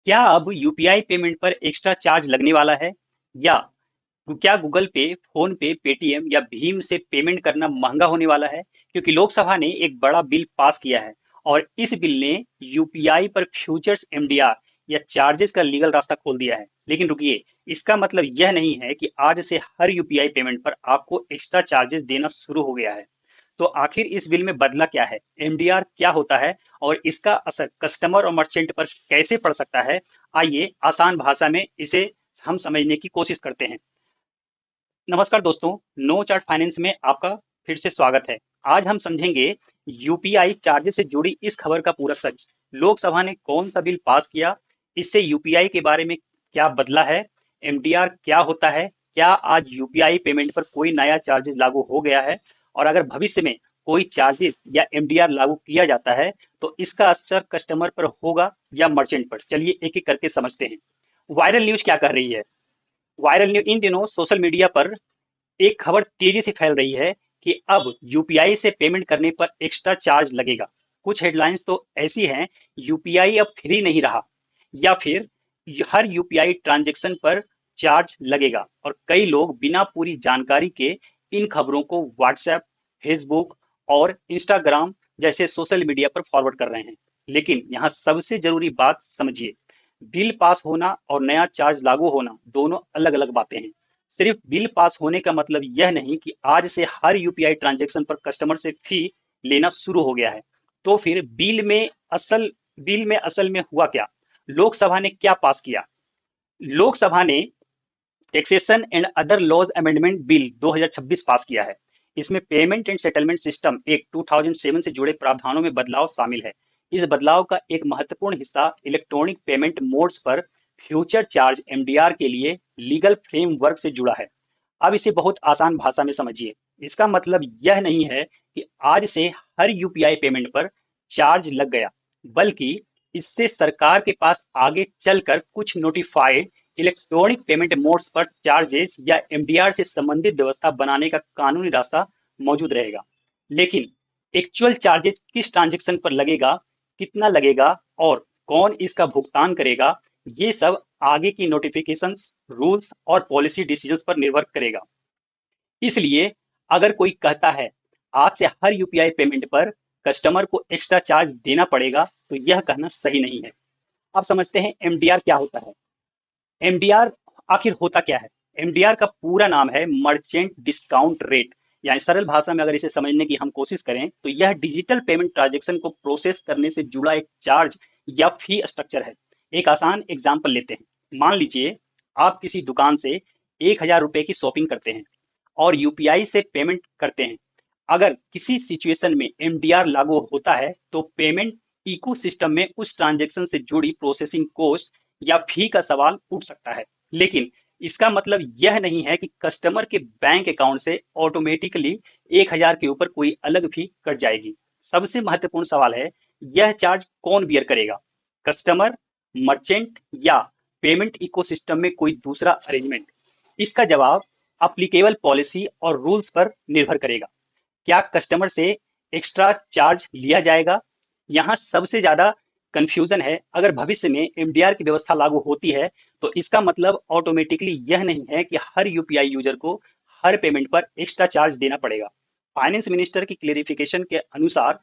क्या अब UPI payment पर एक्स्ट्रा चार्ज लगने वाला है? या क्या गूगल पे, फोन पे, पेटीएम या भीम से पेमेंट करना महंगा होने वाला है? क्योंकि लोकसभा ने एक बड़ा बिल पास किया है और इस बिल ने यूपीआई पर फ्यूचर्स एमडीआर या चार्जेस का लीगल रास्ता खोल दिया है। लेकिन रुकिए, इसका मतलब यह नहीं है कि आज से हर यूपीआई पेमेंट पर आपको एक्स्ट्रा चार्जेस देना शुरू हो गया है। तो आखिर इस बिल में बदला क्या है, एमडीआर क्या होता है और इसका असर कस्टमर और मर्चेंट पर कैसे पड़ सकता है? आइए आसान भाषा में इसे हम समझने की कोशिश करते हैं। नमस्कार दोस्तों, नो चार्ट फाइनेंस में आपका फिर से स्वागत है। आज हम समझेंगे यूपीआई चार्जेस से जुड़ी इस खबर का पूरा सच। लोकसभा ने कौन सा बिल पास किया, इससे यूपीआई के बारे में क्या बदला है, एमडीआर क्या होता है, क्या आज यूपीआई पेमेंट पर कोई नया चार्जेस लागू हो गया है और अगर भविष्य में कोई चार्जेस या एमडीआर लागू किया जाता है तो इसका असर कस्टमर पर होगा या मर्चेंट पर। चलिए एक एक करके समझते हैं। वायरल न्यूज क्या कर रही है? वायरल न्यूज इन दिनों सोशल मीडिया पर एक खबर तेजी से फैल रही है कि अब यूपीआई से पेमेंट करने पर एक्स्ट्रा चार्ज लगेगा। कुछ हेडलाइंस तो ऐसी हैं, यूपीआई अब फ्री नहीं रहा, या फिर हर यूपीआई ट्रांजैक्शन पर चार्ज लगेगा। और कई लोग बिना पूरी जानकारी के इन खबरों को व्हाट्सएप, फेसबुक और इंस्टाग्राम जैसे सोशल मीडिया पर फॉरवर्ड कर रहे हैं। लेकिन यहाँ सबसे जरूरी बात समझिए, बिल पास होना और नया चार्ज लागू होना दोनों अलग अलग बातें हैं। सिर्फ बिल पास होने का मतलब यह नहीं कि आज से हर यूपीआई ट्रांजैक्शन पर कस्टमर से फी लेना शुरू हो गया है। तो फिर बिल में असल में हुआ क्या? लोकसभा ने क्या पास किया? लोकसभा ने taxation and other laws amendment bill 2026 pass किया है। इसमें payment and settlement system act 2007 से जुड़े प्रावधानों में बदलाव शामिल है। इस बदलाव का एक महत्वपूर्ण हिस्सा इलेक्ट्रॉनिक पेमेंट मोड्स पर फ्यूचर चार्ज एमडीआर के लिए लीगल फ्रेमवर्क से जुड़ा है। अब इसे बहुत आसान भाषा में समझिए। इसका मतलब यह नहीं है कि आज से हर यूपीआई पेमेंट पर चार्ज लग गया, बल्कि इससे सरकार के पास आगे चलकर कुछ नोटिफाइड इलेक्ट्रॉनिक पेमेंट मोड्स पर चार्जेस या एमडीआर से संबंधित व्यवस्था बनाने का कानूनी रास्ता मौजूद रहेगा। लेकिन एक्चुअल चार्जेस किस ट्रांजेक्शन पर लगेगा, कितना लगेगा और कौन इसका भुगतान करेगा, ये सब आगे की नोटिफिकेशंस, रूल्स और पॉलिसी डिसीजंस पर निर्भर करेगा। इसलिए अगर कोई कहता है आज से हर यूपीआई पेमेंट पर कस्टमर को एक्स्ट्रा चार्ज देना पड़ेगा, तो यह कहना सही नहीं है। अब समझते हैं एमडीआर क्या होता है। एमडीआर आखिर होता क्या है? एमडीआर का पूरा नाम है मर्चेंट डिस्काउंट रेट। यानी सरल भाषा में अगर इसे समझने की हम कोशिश करें तो यह डिजिटल पेमेंट ट्रांजेक्शन को प्रोसेस करने से जुड़ा एक चार्ज या फी स्ट्रक्चर है। एक आसान एग्जांपल लेते हैं। मान लीजिए आप किसी दुकान से 1,000 रुपए की शॉपिंग करते हैं और यूपीआई से पेमेंट करते हैं। अगर किसी सिचुएशन में एमडीआर लागू होता है तो पेमेंट इकोसिस्टम में उस ट्रांजैक्शन से जुड़ी प्रोसेसिंग कॉस्ट या फी का सवाल उठ सकता है। लेकिन इसका मतलब यह नहीं है कि कस्टमर के बैंक अकाउंट से ऑटोमेटिकली 1,000 के ऊपर कोई अलग फी कट जाएगी। सबसे महत्वपूर्ण सवाल है, यह चार्ज कौन बियर करेगा? कस्टमर, मर्चेंट या पेमेंट इकोसिस्टम में कोई दूसरा अरेंजमेंट? इसका जवाब अप्लीकेबल पॉलिसी और रूल्स पर निर्भर करेगा। क्या कस्टमर से एक्स्ट्रा चार्ज लिया जाएगा? यहाँ सबसे ज्यादा कंफ्यूजन है। अगर भविष्य में एमडीआर की व्यवस्था लागू होती है तो इसका मतलब ऑटोमेटिकली यह नहीं है कि हर यूपीआई यूजर को हर पेमेंट पर एक्स्ट्रा चार्ज देना पड़ेगा। फाइनेंस मिनिस्टर की क्लेरिफिकेशन के अनुसार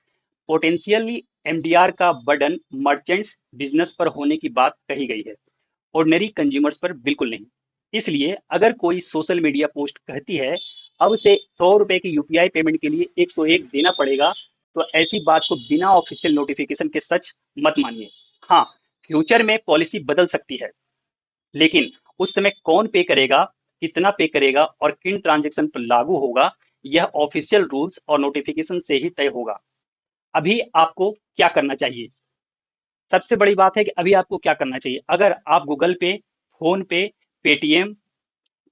पोटेंशियली एमडीआर का बर्डन मर्चेंट्स बिजनेस पर होने की बात कही गई है, ऑर्डिनरी कंज्यूमर्स पर बिल्कुल नहीं। इसलिए अगर कोई सोशल मीडिया पोस्ट कहती है अब से 100 रुपए की यूपीआई पेमेंट के लिए 101 देना पड़ेगा, तो ऐसी बात को बिना ऑफिशियल नोटिफिकेशन के सच मत मानिए। हाँ, फ्यूचर में पॉलिसी बदल सकती है, लेकिन उस समय कौन पे करेगा, कितना पे करेगा और किन ट्रांजेक्शन पर लागू होगा, यह ऑफिशियल रूल्स और नोटिफिकेशन से ही तय होगा। अभी आपको क्या करना चाहिए? सबसे बड़ी बात है कि अभी आपको क्या करना चाहिए। अगर आप गूगल पे, फोन पे, पेटीएम,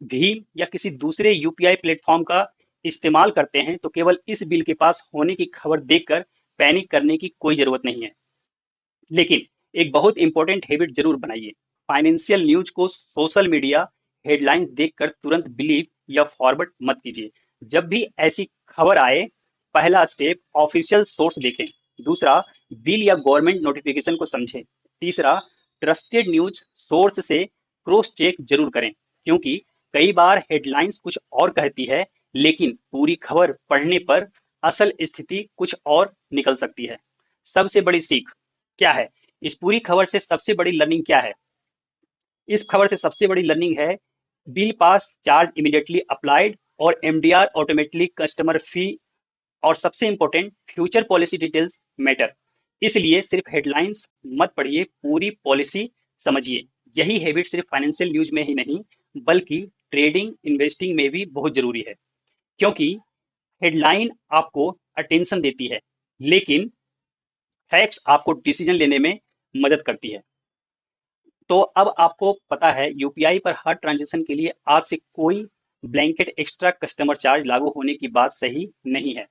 भीम या किसी दूसरे यूपीआई प्लेटफॉर्म का इस्तेमाल करते हैं तो केवल इस बिल के पास होने की खबर देखकर पैनिक करने की कोई जरूरत नहीं है। लेकिन एक बहुत इंपॉर्टेंट हैबिट जरूर बनाइए। फाइनेंशियल न्यूज को सोशल मीडिया हेडलाइंस देखकर तुरंत बिलीव या फॉरवर्ड मत कीजिए। जब भी ऐसी खबर आए, पहला स्टेप ऑफिशियल सोर्स देखें। दूसरा, बिल या गवर्नमेंट नोटिफिकेशन को समझें। तीसरा, ट्रस्टेड न्यूज सोर्स से क्रॉस चेक जरूर करें, क्योंकि कई बार हेडलाइंस कुछ और कहती है लेकिन पूरी खबर पढ़ने पर असल स्थिति कुछ और निकल सकती है। सबसे बड़ी सीख क्या है? इस पूरी खबर से सबसे बड़ी लर्निंग क्या है? इस खबर से सबसे बड़ी लर्निंग है, bill pass, charge immediately applied, और एमडीआर ऑटोमेटिकली कस्टमर फी, और सबसे important, future policy details matter. इसलिए सिर्फ हेडलाइंस मत पढ़िए, पूरी पॉलिसी समझिए। यही हैबिट सिर्फ फाइनेंशियल न्यूज में ही नहीं बल्कि ट्रेडिंग इन्वेस्टिंग में भी बहुत जरूरी है, क्योंकि हेडलाइन आपको अटेंशन देती है लेकिन फैक्ट्स आपको डिसीजन लेने में मदद करती है। तो अब आपको पता है यूपीआई पर हर ट्रांजेक्शन के लिए आज से कोई ब्लैंकेट एक्स्ट्रा कस्टमर चार्ज लागू होने की बात सही नहीं है।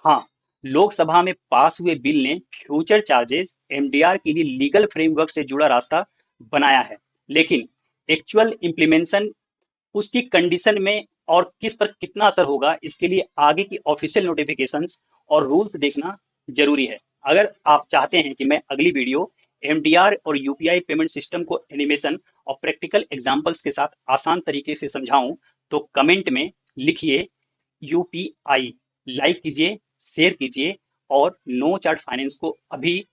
हाँ, लोकसभा में पास हुए बिल ने फ्यूचर चार्जेस एमडीआर के लिए लीगल फ्रेमवर्क से जुड़ा रास्ता बनाया है, लेकिन एक्चुअल इम्प्लीमेंटेशन उसकी कंडीशन में और किस पर कितना असर होगा, इसके लिए आगे की ऑफिशियल नोटिफिकेशंस और रूल्स देखना जरूरी है। अगर आप चाहते हैं कि मैं अगली वीडियो एमडीआर और यूपीआई पेमेंट सिस्टम को एनिमेशन और प्रैक्टिकल एग्जांपल्स के साथ आसान तरीके से समझाऊं, तो कमेंट में लिखिए यूपीआई। लाइक कीजिए, शेयर कीजिए और नो चार्ट फाइनेंस को अभी